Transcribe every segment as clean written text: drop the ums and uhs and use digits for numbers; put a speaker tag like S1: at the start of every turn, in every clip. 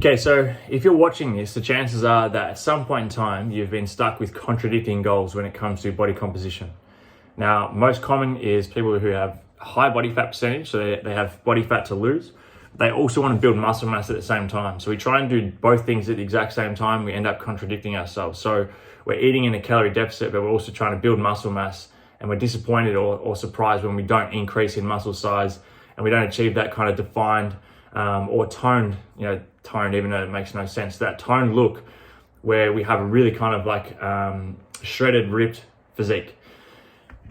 S1: Okay, so if you're watching this, the chances are that at some point in time, you've been stuck with contradicting goals when it comes to body composition. Now, most common is people who have high body fat percentage, so they have body fat to lose. They also want to build muscle mass at the same time. So we try and do both things at the exact same time, we end up contradicting ourselves. So we're eating in a calorie deficit, but we're also trying to build muscle mass, and we're disappointed or surprised when we don't increase in muscle size and we don't achieve that kind of defined or toned, toned, even though it makes no sense, that toned look where we have a really kind of like shredded, ripped physique.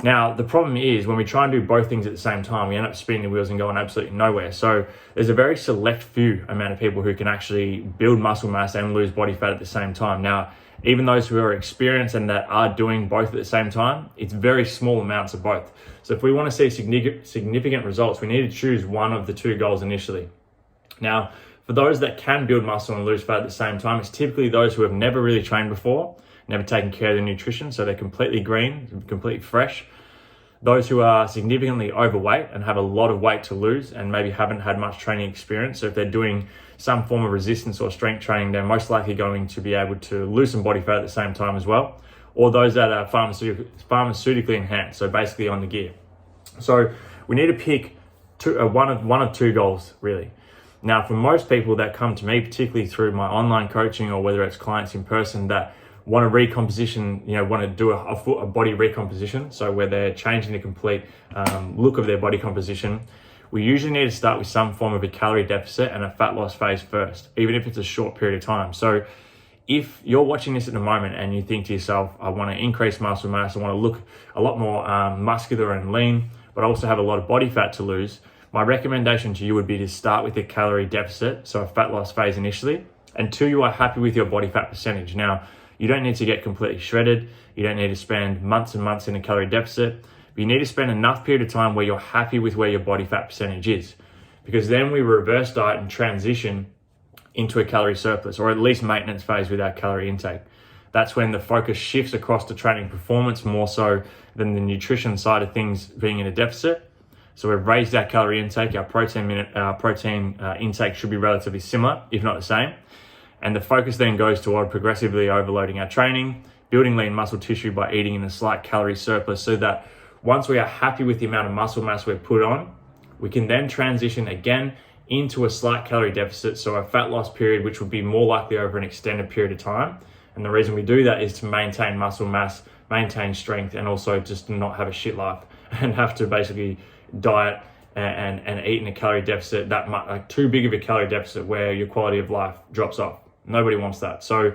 S1: Now, the problem is when we try and do both things at the same time, we end up spinning the wheels and going absolutely nowhere. So there's a very select few amount of people who can actually build muscle mass and lose body fat at the same time. Now, even those who are experienced and that are doing both at the same time, it's very small amounts of both. So if we want to see significant results, we need to choose one of the two goals initially. Now, for those that can build muscle and lose fat at the same time, it's typically those who have never really trained before, never taken care of their nutrition, so they're completely green, completely fresh. Those who are significantly overweight and have a lot of weight to lose and maybe haven't had much training experience. So if they're doing some form of resistance or strength training, they're most likely going to be able to lose some body fat at the same time as well. Or those that are pharmaceutically enhanced, so basically on the gear. So we need to pick one of two goals, really. Now, for most people that come to me, particularly through my online coaching or whether it's clients in person that want to recomposition, want to do a body recomposition, so where they're changing the complete look of their body composition, we usually need to start with some form of a calorie deficit and a fat loss phase first, even if it's a short period of time. So if you're watching this at the moment and you think to yourself, I want to increase muscle mass, I want to look a lot more muscular and lean, but I also have a lot of body fat to lose, my recommendation to you would be to start with a calorie deficit, so a fat loss phase initially, until you are happy with your body fat percentage. Now, you don't need to get completely shredded. You don't need to spend months and months in a calorie deficit. But you need to spend enough period of time where you're happy with where your body fat percentage is. Because then we reverse diet and transition into a calorie surplus, or at least maintenance phase with our calorie intake. That's when the focus shifts across to training performance more so than the nutrition side of things being in a deficit. So we've raised our calorie intake, our protein intake should be relatively similar, if not the same. And the focus then goes toward progressively overloading our training, building lean muscle tissue by eating in a slight calorie surplus, so that once we are happy with the amount of muscle mass we've put on, we can then transition again into a slight calorie deficit, so a fat loss period, which would be more likely over an extended period of time. And the reason we do that is to maintain muscle mass, maintain strength, and also just not have a shit life and have to basically diet and eat in a calorie deficit that much, like too big of a calorie deficit where your quality of life drops off. Nobody wants that. So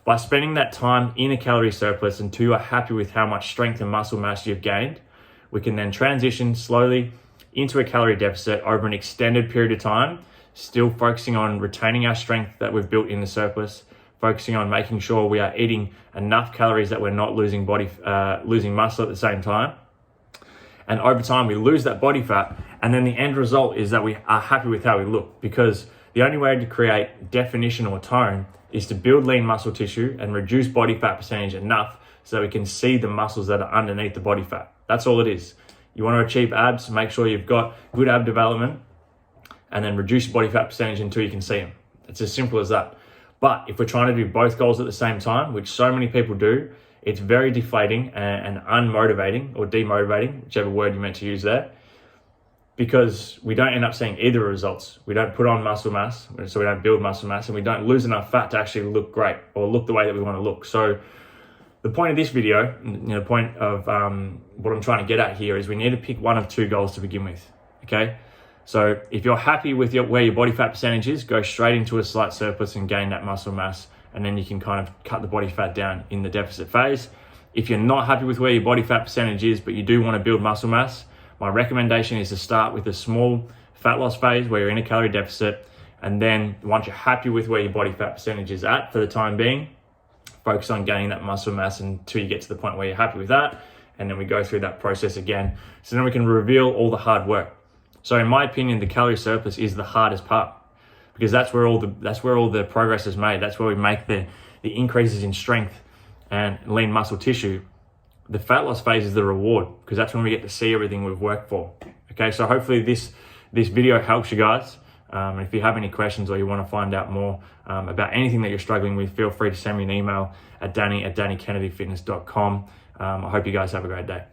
S1: by spending that time in a calorie surplus until you are happy with how much strength and muscle mass you've gained, we can then transition slowly into a calorie deficit over an extended period of time, still focusing on retaining our strength that we've built in the surplus, focusing on making sure we are eating enough calories that we're not losing muscle at the same time. And over time, we lose that body fat. And then the end result is that we are happy with how we look, because the only way to create definition or tone is to build lean muscle tissue and reduce body fat percentage enough so that we can see the muscles that are underneath the body fat. That's all it is. You want to achieve abs, make sure you've got good ab development, and then reduce body fat percentage until you can see them. It's as simple as that. But if we're trying to do both goals at the same time, which so many people do, it's very deflating and unmotivating, or demotivating, whichever word you meant to use there, because we don't end up seeing either results. We don't put on muscle mass, so we don't build muscle mass, and we don't lose enough fat to actually look great or look the way that we want to look. So the point of this video, the point of what I'm trying to get at here is we need to pick one of two goals to begin with, okay? So if you're happy with where your body fat percentage is, go straight into a slight surplus and gain that muscle mass, and then you can kind of cut the body fat down in the deficit phase. If you're not happy with where your body fat percentage is, but you do want to build muscle mass, my recommendation is to start with a small fat loss phase where you're in a calorie deficit, and then once you're happy with where your body fat percentage is at for the time being, focus on gaining that muscle mass until you get to the point where you're happy with that, and then we go through that process again. So then we can reveal all the hard work. So in my opinion, the calorie surplus is the hardest part, because that's where all the progress is made. That's where we make the increases in strength and lean muscle tissue. The fat loss phase is the reward, because that's when we get to see everything we've worked for. Okay, so hopefully this video helps you guys. If you have any questions or you want to find out more about anything that you're struggling with, feel free to send me an email at danny@dannykennedyfitness.com. I hope you guys have a great day.